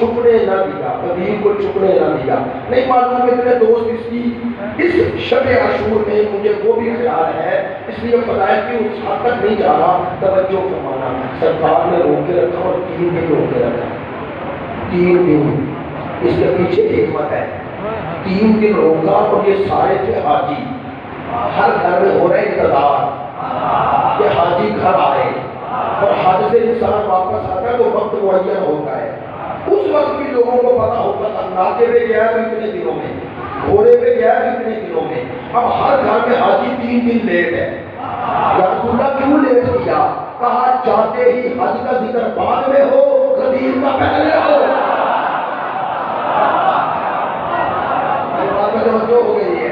چھپنے نہ دیا، قدیر کو چھپنے نہ دیا۔ نہیں معلوم کتنے دوست اس کی اس شب عاشور میں، مجھے وہ بھی خیال ہے، اس لیے فضائل کی اس حد تک نہیں جا رہا، توجہ فرمانا۔ سرکار نے روک کے رکھا اور 3 دن روک کے رکھا، 3 دن۔ اس کے پیچھے حکمت ہے، 3 دن روکا اور یہ سارے تھے حاجی، ہر گھر میں ہو رہے انتظار کہ حاجی گھر آئے، اور حج سے انسان واپس آتا ہے تو وقت معین ہوتا ہے۔ اس وقت بھی لوگوں کو پتا ہوتا تھا ناکے پہ گیا ہے اتنے دنوں میں، گھوڑے پہ گیا ہے اتنے دنوں میں۔ اب ہر گھر میں حاجی 3 دن لیٹ ہے۔ یا رسول اللہ کیوں لیٹ کیا؟ کہا چاہتے ہی حج کا ذکر بعد میں ہو، غدیر کا پہلے ہو۔ بات میں توجہ ہو گئی ہے۔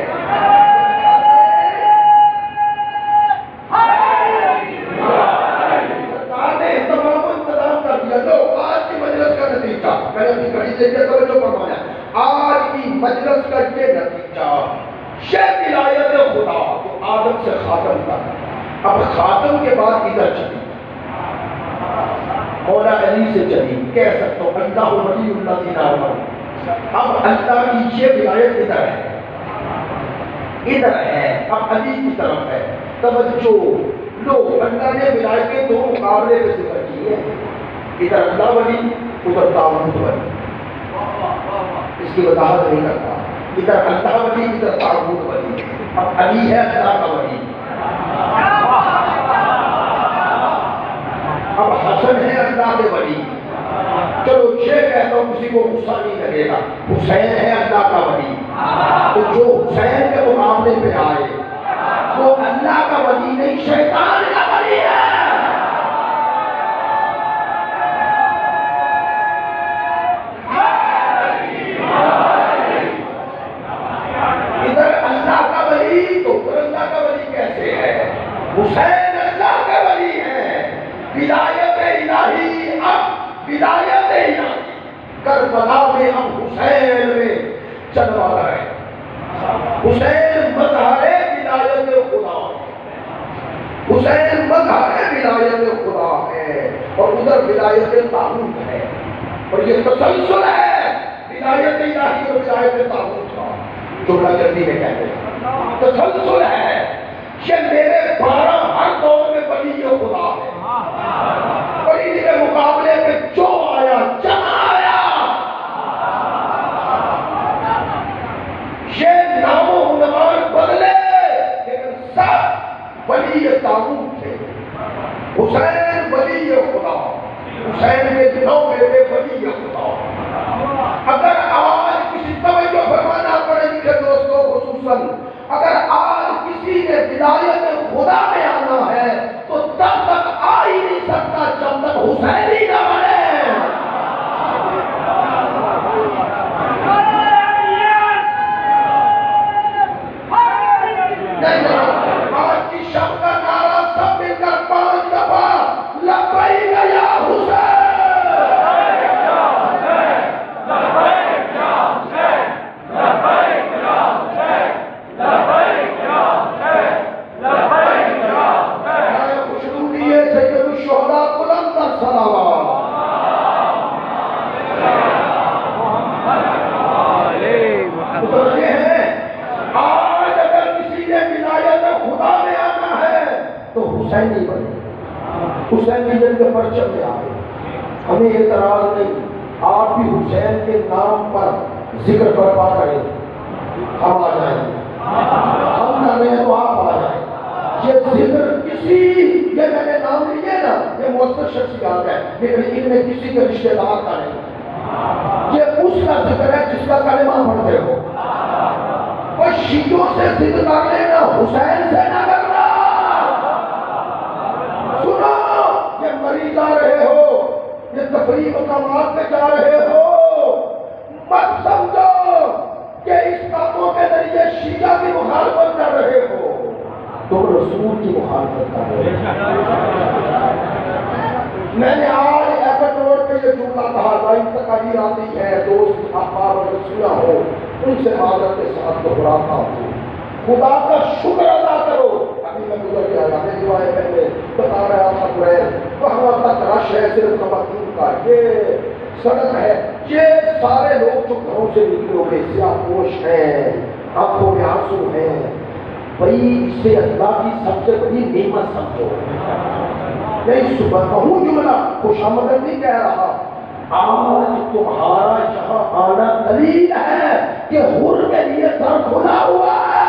آج کی مجلس کا یہ نتیجہ، شہ ولایت خدا جو آدم سے خاتم تک، اب خاتم کے بعد ادھر چلی، مولا علی سے چلی، کہہ سکتا ہوں اللہ ولی اللہ کی نام۔ اب اللہ کی یہ ولایت ادھر ہے، ادھر ہے، اب علی کی طرف ہے۔ توجہ لو، اللہ نے ولایتیں 2 مقابلے میں ذکر کی ہے، ادھر اللہ ولی، ادھر طاغوت ولی۔ اس کی وضاحت نہیں کرتا، ادھر اللہ ولی، ادھر طاغوت ولی۔ اب علی ہے اللہ کا ولی، اب حسن ہے اللہ کے ولی۔ چلو یہ کہتا ہوں کسی کو غصہ نہیں لگے گا، حسین ہے اللہ کا ولی، تو جو حسین کے مقابلے پہ آئے وہ اللہ کا ولی نہیں، شیطان کا ولی ہے۔ حسین اللہ کے ولی ہیں، ولایت الہی اب ولایت الہی کربلا میں اب حسین میں چلوا رہے ہیں۔ حسین مظہر ولایت خدا ہے، حسین مظہر ولایت خدا ہے، اور ادھر ولایت طاغوت ہے، اور یہ تسلسل ہے ولایت الہی اور ولایت طاغوت کا، جملہ جلدی میں کہتے ہیں تسلسل ہے۔ یہ میرے 12 ہر دور میں ولی خدا ہے، اور ان کے مقابلے میں جو آیا جہاں آیا، یہ نام و عنوان بدلے لیکن سب ولی طاغوت تھے۔ حسین ولی خدا، حسین کے 9 بیٹے ولی خدا۔ اگر آج کسی توجہ فرمانا پڑے میرے دوستوں خصوصاً، اگر آج کسی نے ولایت خدا میں آنا ہے تو تب تک آ ہی نہیں سکتا جب تک حسین ہی نہ بنے۔ آج کی شب کا نعرہ سب مل کر 5 دفعہ لبیک یا حسین، حسینی بنے، حسینی جن کے پرچم میں آئے، ہمیں اعتراض نہیں، آپ بھی حسین کے نام پر ذکر برپا کریں، ہم آ جائیں گے، ہم کر رہے ہیں تو آپ آ جائیں۔ یہ ذکر کسی، یہ میں نے نام لیے نا، یہ مؤثر شخصیات ہے، لیکن ان میں کسی کے رشتہ دار کا نہیں، یہ اس کا ذکر ہے جس کا کلمہ پڑھتے ہو۔ وہ شیعوں سے ذکر کر لینا، حسین سے نہ کرنا۔ جا رہے ہو، یہ تفریح مقامات پہ جا رہے ہو، مت سمجھو کہ اس کاموں کے ذریعے شیعہ کی مخالفت کر رہے ہو، تم رسول کی مخالفت کر رہے ہو۔ میں نے آج ایفٹ روڈ پہ یہ جملہ کہا تھا، ان تقاریر آتی ہے، دوست احباب اگر سنا ہو ان سے معذرت کے ساتھ دہراتا ہوں، خدا کا شکر ادا کرو۔ ابھی میں گزر گیا، ہمیں دعائیں پہلے بتا رہا تھا، وہاں تک رش ہے صرف خواتین کا، یہ سڑک ہے، یہ سارے لوگ جو گھروں سے نکلے ہوئے سیاہ پوش ہیں، آنکھوں میں آنسو ہیں، بھائی اسے اللہ کی سب سے بڑی نعمت سمجھو۔ میں اس صبح کہوں جملہ خوش آمدید نہیں کہہ رہا، آج تمہارا یہاں آنا دلیل ہے کہ حر کے لیے در کھلا ہوا ہے۔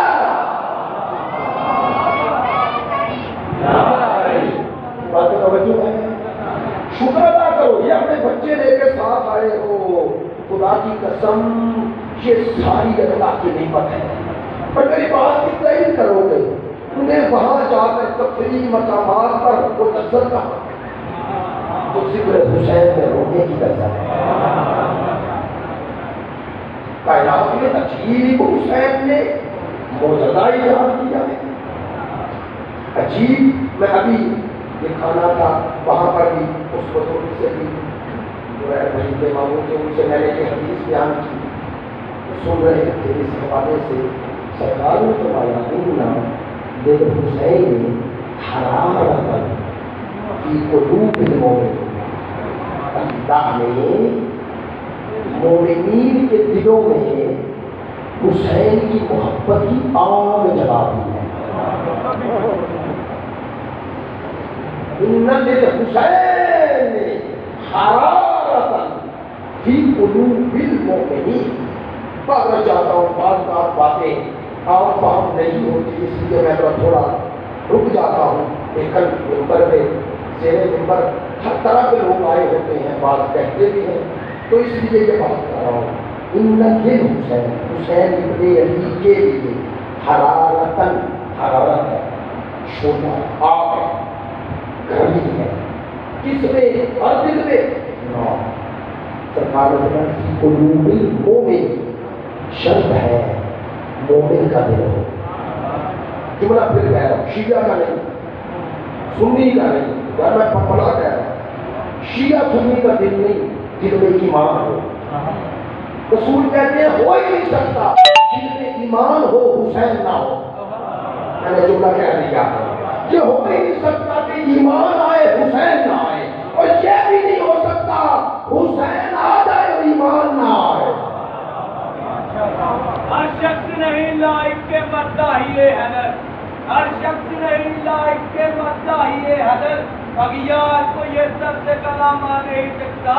بات توجہ ہے، شکر ادا کرو، یہ اپنے بچے لے کے ساتھ آئے ہو، خدا کی قسم یہ ساری اللہ کی نعمت ہے۔ پر میری بات کی تعریف کرو گے، انہیں وہاں جا کر تفریح مقامات پر وہ لذت کا جو ذکر حسین میں رونے کی لذت ہے۔ کائنات میں عجیب حسین نے معجزہ ایجاد کیا ہے، عجیب۔ میں ابھی یہ کھانا تھا وہاں پر بھی اس بزرگ سے بھی جو ہے وہیں کے ماموں تھے، ان سے میں نے یہ حدیث بیان کی، سن رہے تھے اس حوالے سے۔ سرکار نے فرمایا ان دل حسین حرارتا فی قلوب المؤمنین، اللہ نے مومنین کے دلوں میں حسین کی محبت کی آگ جلا دی ہے۔ ان دل حسین حرارتا فی قلوب المؤمنین۔ میں چاہتا ہوں بعض باتیں اور فہم نہیں ہوتی، اس لیے میں تھوڑا رک جاتا ہوں۔ لیکن ممبر میں زیر ممبر ہر طرح کے لوگ آئے ہوتے ہیں، بعض کہتے بھی ہیں، تو اس لیے یہ بات کر رہا ہوں۔ ان دل حسین، حسین ابن علی کے لیے حرارتن، حرارت ہے، شعلہ آگ ہے، گرمی ہے، کس میں؟ ہر دل میں۔ سرکار نے کی قلوب المؤمن، شرط ہے مومن کا دل ہو۔ جملہ پھر کہہ رہا ہوں، شیعہ کا نہیں، سنی کا نہیں، یار میں پپلا کہہ رہا ہوں، شیعہ سنی کا دل نہیں، دل میں ایمان ہو۔ رسول کہتے ہیں ہو ہی نہیں سکتا دل میں ایمان ہو حسین نہ ہو۔ میں نے جملہ کہہ دیا، یہ ہو ہی نہیں سکتا کہ ایمان آئے حسین نہ آئے، اور یہ بھی نہیں ہو سکتا حسین آ جائے اور ایمان نہ آئے۔ ہر شخص نہیں لائق کے مداحیے حیدر، ہر شخص نہیں لائق کے مداحیے حیدر، اغیار کو یہ سب سے کلام آ نہیں سکتا،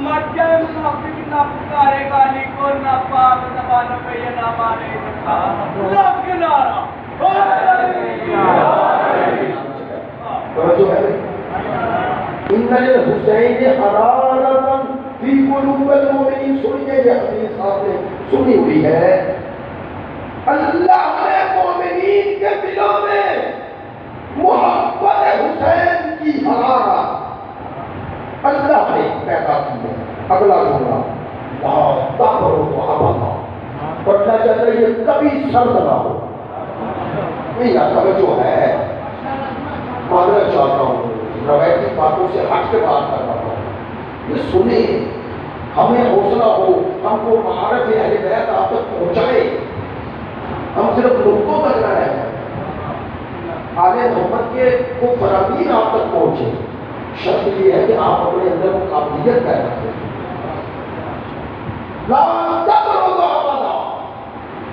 مر جائے منافق نہ پکارے گا علی کو، نہ پاک زبانوں پہ یہ نام آ نہیں سکتا۔ لب کے نعرہ ان الحسین حرارتا فی قلوب المؤمنین، سنیے یہ حدیث آپ نے سنی ہوئی ہے، اللہ نے مومنین کے دلوں میں محبت حسین کی حرارت اللہ نے پیدا کی ہے۔ اگلا جملہ لا تبرد ابدا، پڑھنا چاہتا ہے یہ کبھی سرد نہ ہو۔ یہ توجہ ہے، معذرت چاہتا ہوں، روایتی باتوں سے ہٹ کے بات کر رہا ہوں، یہ سنیں، ہمیں حوصلہ ہو، ہم کو معارف اہل بیت آپ تک پہنچائے، ہم صرف نقطوں تک نہ رہ جائیں، آل محمد کے وہ فرامین آپ تک پہنچے۔ شرط یہ ہے کہ آپ اپنے اندر وہ قابلیت پیدا کریں۔ لا تبرد ابدا،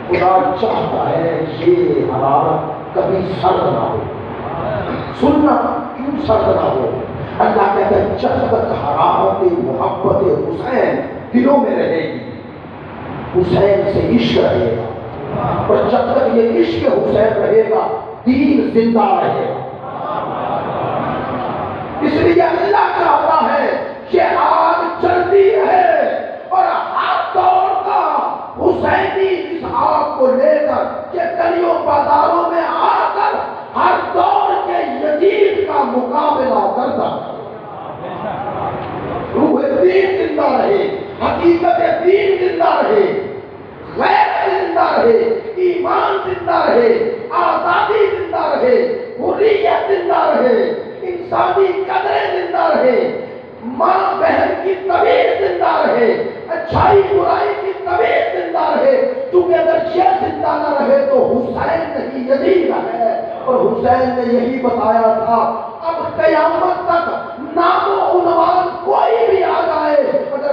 خدا چاہتا ہے یہ حرارت کبھی سرد نہ ہو۔ سننا کیوں سرد نہ ہو؟ اللہ کہتا ہے جب تک حرارت محبت حسین دلوں میں رہے گی، حسین سے عشق رہے گا، اور جب تک یہ عشق حسین رہے گا دین زندہ رہے گا۔ اس لیے اللہ چاہتا ہے یہ آگ جلتی ہے، اور ہر دور کا حسینی اس آگ کو لے کر یہ گلیوں بازاروں میں آ کر ہر دور کے یزید کا مقابلہ کرتا ہے۔ روح دین زندہ رہے، حقیقت دین زندہ رہے، غیرت زندہ رہے، ایمان زندہ رہے، آزادی زندہ رہے، حریت زندہ رہے، انسانی قدریں زندہ رہے، ماں بہن کی تمیز زندہ رہے، اچھائی برائی کی تمیز زندہ رہے۔ کیونکہ اگر یہ زندہ نہ رہے تو حسین نہیں یزید ہے، اور حسین نے یہی بتایا تھا اب قیامت تک نام و عنوان کوئی بھی آ جائے، اگر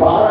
12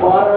12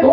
2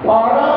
12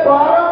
12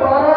12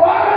12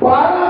12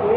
2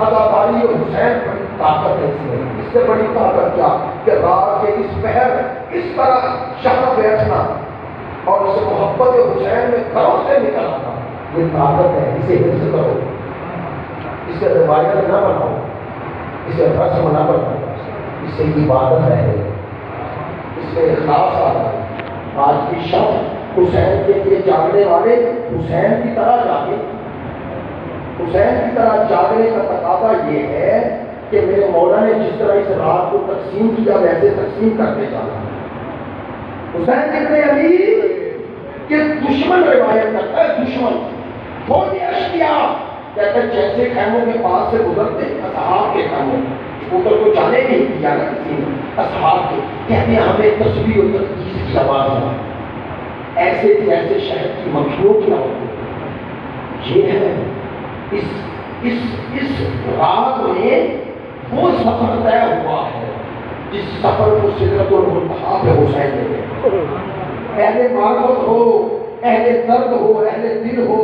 عزاداری حسین بڑی طاقت ہے اس میں، اس سے بڑی طاقت کیا کہ رات کے اس پہر اس طرح شہر بیٹھنا اور اسے محبت حسین میں گھروں سے نکل آنا، یہ طاقت ہے، اسے حفظ کرو، اسے روایت نہ بناؤ، اسے رسم نہ بناؤ، اس سے عبادت رہے، اس میں اخلاص آ رہا ہے۔ آج کی شب حسین کے لیے جاگنے والے حسین کی طرح جاگے، حسین کی طرح جاگنے کا تقاضا یہ ہے کہ میرے مولا نے جس طرح اس رات کو تقسیم کیا ویسے تقسیم کرتے جانا۔ حسین کتنے امیر کہ دشمن روایت کرتا ہے، دشمن بہت اشکیا کہتا ہے جیسے خیموں کے پاس سے گزرتے اصحاب کے خیموں، اوپر کو جانے نہیں دیا نا کسی نے، اصحاب کے کہتے ہیں ہمیں تسبیح و تقدیس کی آواز ہے، ایسے ایسے شہر کی مکھیوں کی آواز۔ یہ ہے اس رات میں وہ سفر طے ہوا ہے جس سفر کو سدرۃ المنتہا پہ حسین نے گیا۔ اہل معرفت ہو، اہل درد ہو، اہل دل ہو،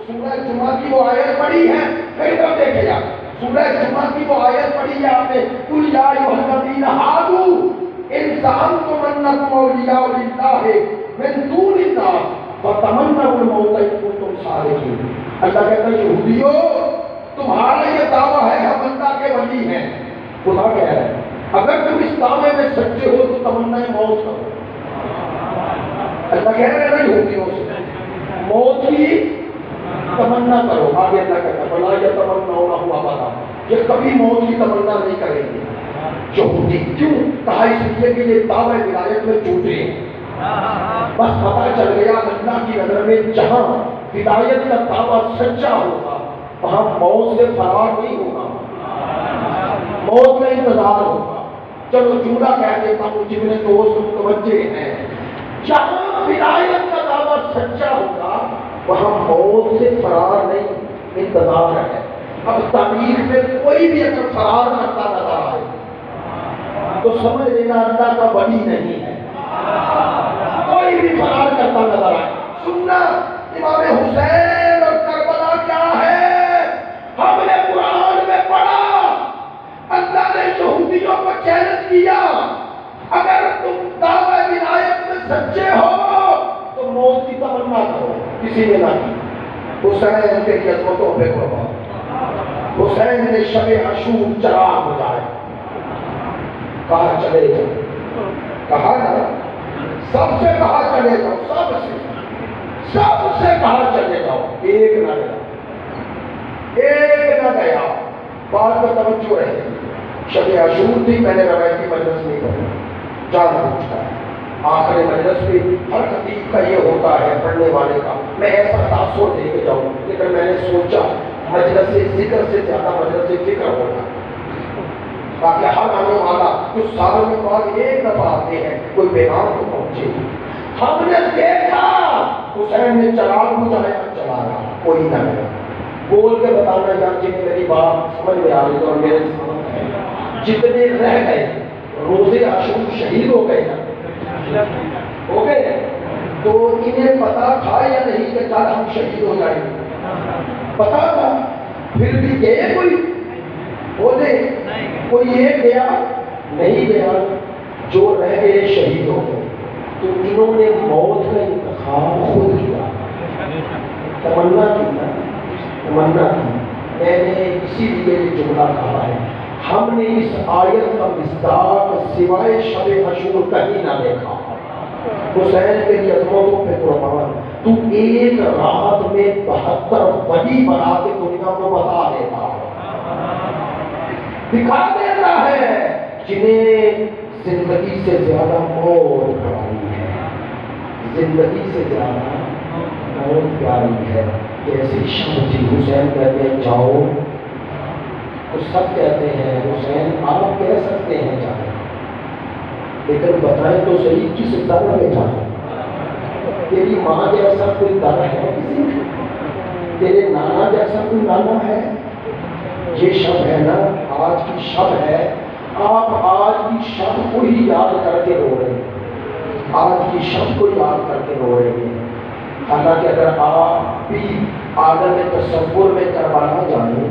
سورہ جمعہ کی وہ آیت پڑھی ہے، پھر طرف دیکھے گا سورہ جمعہ کی وہ آیت پڑھی ہے آپ نے، قل یا ایھا الذین ھادوا ان زعمتم انکم اولیاء للہ من دون الناس فتمنوا الموت ان کنتم صادقین۔ اللہ کہتا ہے یہودیو تمہارا یہ دعویٰ ہے ہم اللہ کے ولی ہیں، خدا کہہ رہا ہے اگر تم اس دعوے میں سچے ہو تو تمنا موت کرو۔ اللہ کہہ رہے ہیں نا یہودیوں سے موت کی تمنا کرو، آگے اللہ کہتا ہے بلا یتمنونہ ابدا، یہ کبھی موت کی تمنا نہیں کریں گے یہودی۔ کیوں کہا؟ اس لیے کہ یہ دعوے ولایت میں جھوٹے ہیں، بس پتہ چل گیا اللہ کی نظر میں جہاں ولایت کا دعویٰ سچا ہوگا وہاں موت سے فرار نہیں ہوگا، موت میں انتظار ہوگا۔ چلو جملہ کہہ دیتا ہوں جتنے دوست متوجہ ہیں، جہاں ولایت کا دعویٰ سچا ہوگا وہاں موت سے فرار نہیں، انتظار ہے۔ اب تاریخ میں کوئی بھی اگر فرار کرتا نظر آئے تو سمجھ لینا اللہ کا ولی نہیں ہے، کوئی بھی فرار کرتا نظر آئے۔ سننا امام حسین اور کربلا کیا ہے، ہم نے قرآن میں پڑھا اللہ نے یہودیوں کو چیلنج کیا اگر تم دعوی ولایت میں سچے ہو تو موت کی تمنا کرو، کسی نے نہ کی۔ حسین کے عظمتوں پہ قربان، حسین نے شب عاشور چراغ بجھائے، کہا چلے جاؤ، کہا نا سب سے کہا چلے جاؤ، سب سے کہا چلے جاؤ، ایک نہ گیا۔ بات پر توجہ رہے، شب عاشور تھی، میں نے روایتی مجلس نہیں پڑھی، جانا پوچھتا ہے آخر مجلس پہ ہر خطیب کا یہ ہوتا ہے پڑھنے والے کا میں ایسا تاثر دے کے جاؤں، لیکن میں نے سوچا مجلس ذکر سے زیادہ مجلس فکر ہوگا تاکہ ہر آنے والا جو سال میں بعد ایک دفعہ آتے ہیں کوئی پیغام تو پہنچے۔ ہم نے دیکھا حسین نے چراغ بجھایا، چلایا، کوئی نہ گیا۔ بول کے بتانا یار جنہیں میری بات سمجھ میں آ رہی اور میرے سامنے ہے، جتنے رہ گئے روزے عاشور شہید ہو گئے نا، ہو گئے تو انہیں پتا تھا یا نہیں کہ کل ہم شہید ہو جائیں گے؟ پتا تھا، پھر بھی گئے کوئی بولے کوئی ایک گیا نہیں گیا، جو رہ گئے شہید ہو گئے۔ تو انہوں نے موت کا انتخاب خود کیا، تمنا کی نا، تمنا کی۔ میں نے اسی لیے یہ جملہ کہا ہے، ہم نے اس آیت کا مصداق سوائے شب عاشور کہیں نہ دیکھا۔ حسین کے عظمتوں پہ قربان، تو ایک رات میں 72 ولی بنا کے دنیا کو بتا دیتا ہے، دکھا دیتا ہے جنہیں زندگی سے زیادہ موت پیاری ہے، زندگی سے زیادہ موت پیاری ہے۔ جیسی شب تھی، حسین کہتے ہیں جاؤ، تو سب کہتے ہیں حسین آپ کہہ سکتے ہیں جائیں، لیکن بتائیں تو صحیح کس در میں جائیں؟ تیری ماں جیسا کوئی در ہے کسی کا؟ تیرے نانا جیسا کوئی نانا ہے؟ یہ شب ہے نا، آج کی شب ہے، آپ آج کی شب کو ہی یاد کر کے رو رہے ہیں، آج کی شب کو یاد کر کے رو رہے ہیں۔ حالانکہ اگر آپ بھی عالم تصور میں کربلا جائیں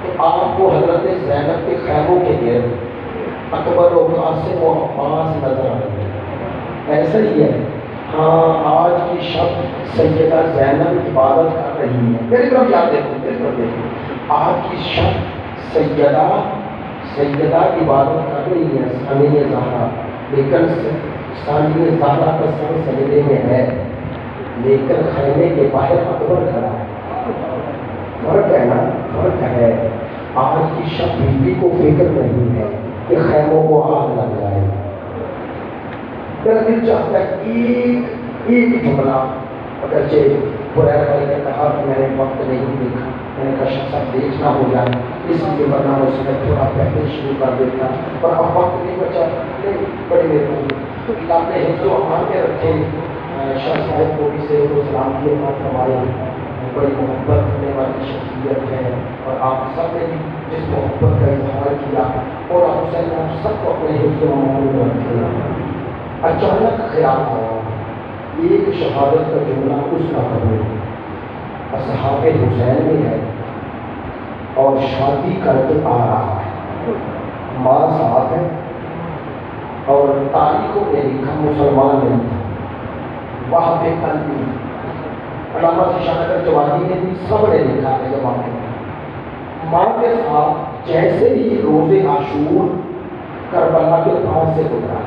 تو آپ کو حضرت زینب کے خیموں کے گرد اکبر و قاسم و عباس نظر آئیں گے، ایسا ہی ہے۔ ہاں آج کی شب سیدہ زینب عبادت کر رہی ہے، میری طرف یاد دیکھو، میری طرف دیکھو، آج کی شب سیدہ عبادت کر رہی ہے ثانیہ زہرا، لیکن ثانیہ زہرا کا سر سجدے میں ہے، لیکن خیمے کے باہر اکبر کھڑا ہے۔ فرق ہے نا، فرق ہے۔ آج کی شب بیوی کو فکر نہیں ہے کہ خیموں کو آگ لگ جائے۔ میرا دل چاہتا ہے ایک جملہ، اگرچہ قرآن بھائی نے کہا کہ میں نے وقت نہیں دیکھا، میں نے کہا شخص دیکھنا ہو جائے اس لیے ورنہ اس میں تھوڑا پہلے شروع کر دیتا، پر اب وقت نہیں بچا۔ نہیں، بڑی مہربانی، اللہ نے حفظ و امان میں رکھے۔ شاہ صاحب کو بھی سے وہ سلام کی بات فرمائے، بڑی محبت کرنے والی شخصیت ہے، اور آپ سب نے بھی جس محبت کا اظہار کیا، اور آپ حسین آپ سب کو اپنے حفظ و امان میں رکھے۔ اچانک خیال آیا ایک شہادت کا جملہ اس کا کروں، اصحاب حسین میں ہے اور شادی کر کے آ رہا ہے، ماں ساتھ ہے، اور تاریخوں نے لکھا مسلمان نہیں تھا، وہاں پہ قلبی علامہ شاہ جوادی نے بھی سب نے لکھا ہے کہ ماں کے ساتھ جیسے ہی روز عاشور کربلا کے پاس سے گزرا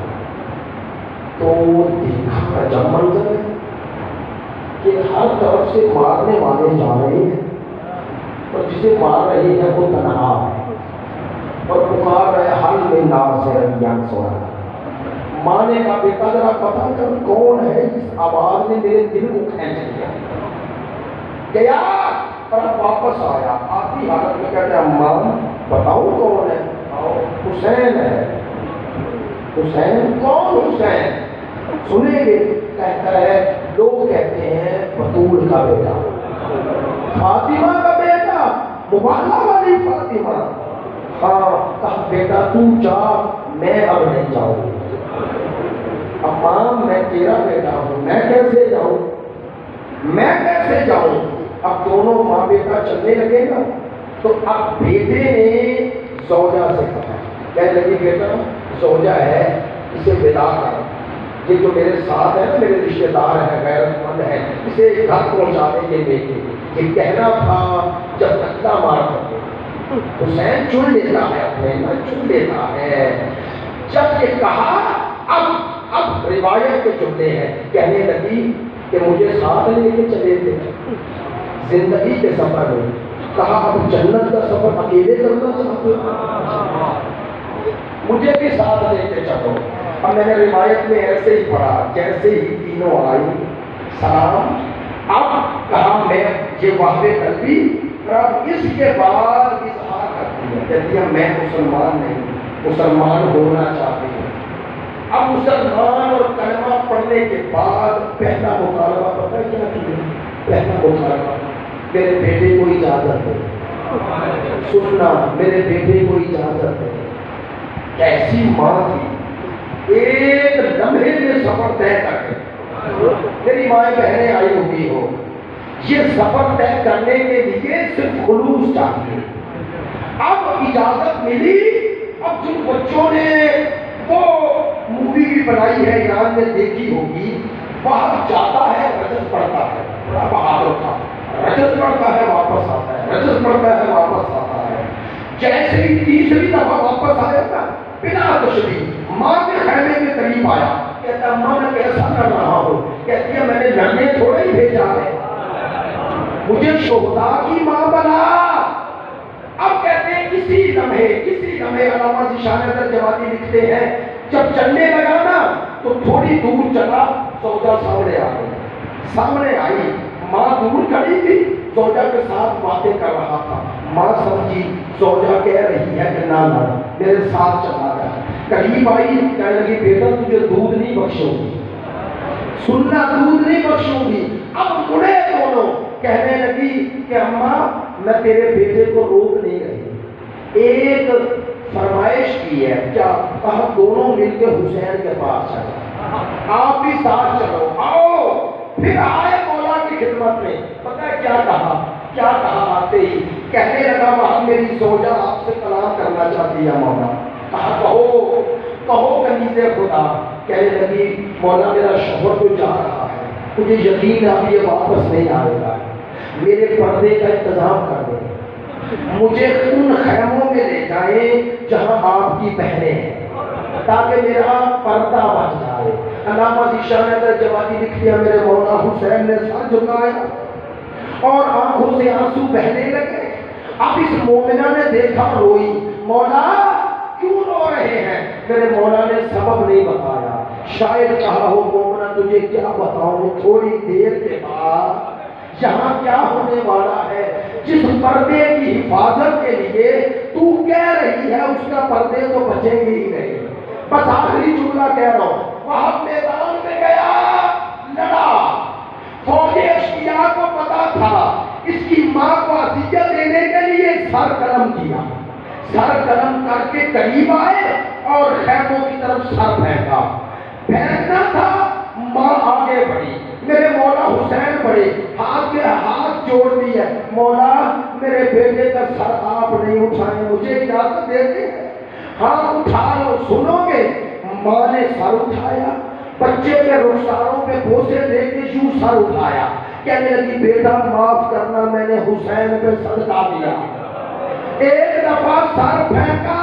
تو دیکھا جب منظر ہے کہ ہر طرف سے مارنے والے جا رہے ہیں، اور جسے مار رہے ہیں وہ تنہا ہے اور پکار رہے حل میں ناصر یان سورا۔ ماں نے کہا بیٹا ذرا پتہ کر کون ہے، اس آواز نے میرے دل کو کھینچ لیا۔ گیا اور واپس آیا، آتی حالت میں کہتے ہیں ماں بتاؤ کون ہے؟ حسین ہے۔ حسین کون حسین؟ سنیں گے، کہتا ہے لوگ کہتے ہیں بطول کا بیٹا، فاطمہ کا بیٹا، مبالغہ والی فاطمہ۔ ہاں کہا بیٹا تو جا، میں اب نہیں جاؤں گی۔ اب ماں میں تیرا بیٹا ہوں، میں کیسے جاؤں، میں کیسے جاؤں؟ اب دونوں ماں بیٹا چلنے لگے گا تو اب بیٹے نے زوجہ سے کہا، کہنے لگی بیٹا زوجہ ہے اسے ودا کر، یہ جو میرے ساتھ ہے نا میرے رشتے دار ہے، غیرت مند ہے، اسے گھر پہنچا دیں گے بیٹے۔ یہ کہنا تھا جب تک نہ مار سکے۔ حسین چن لیتا ہے اپنے، نہ چن لیتا ہے۔ جب یہ کہا اب روایت کے جملے ہیں، کہنے لگی کہ مجھے ساتھ لے کے چلے تھے زندگی کے سفر میں، کہا اب جنت کا سفر اکیلے کرنا چاہتے ہو، مجھے بھی ساتھ لے کے چلو۔ اب میں نے روایت میں ایسے ہی پڑھا، جیسے ہی تینوں آئی سلام، اب کہا میں یہ وحب قلبی، اب اس کے بعد اظہار کرتی ہے، کہتی ہے میں مسلمان نہیں، مسلمان ہونا چاہتی ہوں۔ اب مسلمان اور کلمہ پڑھنے کے بعد پہلا مطالبہ پتہ ہے کیا کیا؟ پہلا مطالبہ میرے بیٹے کو اجازت دے، سننا میرے بیٹے کو اجازت دے۔ کیسی ماں تھی، ایک لمحے میں سفر طے کر کے، میری مائیں بہنیں آئی ہوئی ہو، یہ سفر طے کرنے کے لیے صرف خلوص چاہیے۔ اب اجازت ملی، اب جن بچوں نے وہ مووی بھی بنائی ہے ایران میں دیکھی ہوگی، وہاں جاتا ہے رجس پڑھتا ہے، بڑا بہادر تھا، رجس پڑھتا ہے واپس آتا ہے، رجس پڑھتا ہے واپس آتا ہے۔ جیسے ہی تیسری دفعہ واپس آیا نا بنا تشریح ماں کے خیمے کے قریب آیا، کہتا ماں میں کیسا کر رہا ہوں؟ کہتی ہے میں نے لڑنے تھوڑا ہی بھیجا ہے، مجھے شہداء کی ماں بنا۔ اب کہتے ہیں کسی لمحے علامہ ذیشان حضرت جوادی لکھتے ہیں جب چلنے لگا نا تو تھوڑی دور چلا، زوجہ سامنے آ گئی، سامنے آئی، ماں دور کھڑی تھی، زوجہ کے ساتھ باتیں کر رہا تھا، ماں سمجھی زوجہ کہہ رہی ہے کہ نہ میرے ساتھ چلا گیا، قریب آئی، کہنے لگی بیٹا تجھے دودھ نہیں بخشوں گی، سننا دودھ نہیں بخشوں گی۔ اب مڑے دونوں، کہنے لگی کہ اماں میں تیرے بیٹے کو روک نہیں رہی، ایک فرمائش کی ہے، کیا کہا دونوں مل کے حسین کے پاس چلو، آپ بھی ساتھ چلو، آؤ۔ پھر آئے مولا کی خدمت میں، پتہ ہے کیا کہا آتے ہی، کہنے لگا وہاں میری زوجہ آپ سے کلام کرنا چاہتی ہے مولا. کہا کہو کہو کنیز خدا. کہنے لگی مولا میرا شوہر تو جا رہا ہے, مجھے یقین ہے اب یہ واپس نہیں آئے گا, میرے پردے کا انتظام کر دیں, مجھے ان خیموں میں لے جائیں جہاں آپ کی بہنیں ہیں تاکہ میرا پردہ بچ جائے. علامہ ذیشان جوادی لکھ دیا میرے مولا حسین نے سر جھکایا اور آنکھوں سے آنسو بہنے لگے. اب اس مومنہ نے دیکھا روئی, مولا کیوں رو رہے ہیں؟ میرے مولا نے سبب نہیں بتایا. شاید کہا ہو مومنہ تجھے کیا بتاؤں, تھوڑی دیر کے بعد یہاں کیا ہونے والا ہے, جس پردے کی حفاظت کے لیے تو کہہ رہی ہے اس کا پردے تو بچیں گے ہی نہیں. بس آخری جملہ کہہ رہا ہوں, وہاں میدان میں گیا, لڑا. فوج اشقیاء کو پتا تھا اس کی ماں کو عطیہ دینے کے لیے سر قلم کیا, سر قلم کر کے قریب آئے اور خیموں کی طرف سر پھینکا. پھینکنا تھا, ماں آگے بڑھی, میرے مولا حسین بڑھے, ہاتھ جوڑ دیے, مولا میرے بیٹے کا سر آپ نہیں اٹھائیں, مجھے اجازت دیتے ہیں؟ ہاں اٹھا لو. سنو گے؟ ماں نے سر اٹھایا, بچے کے رخساروں پہ بوسے دے کے یوں سر اٹھایا. کہنے لگی بیٹا معاف کرنا, میں نے حسین پہ صدقہ دیا. ایک دفعہ سر پھینکا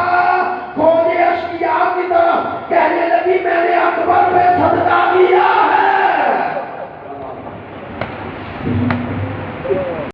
فوج اشقیاء کی طرف, کہنے لگی میں نے اکبر پہ صدقہ دیا.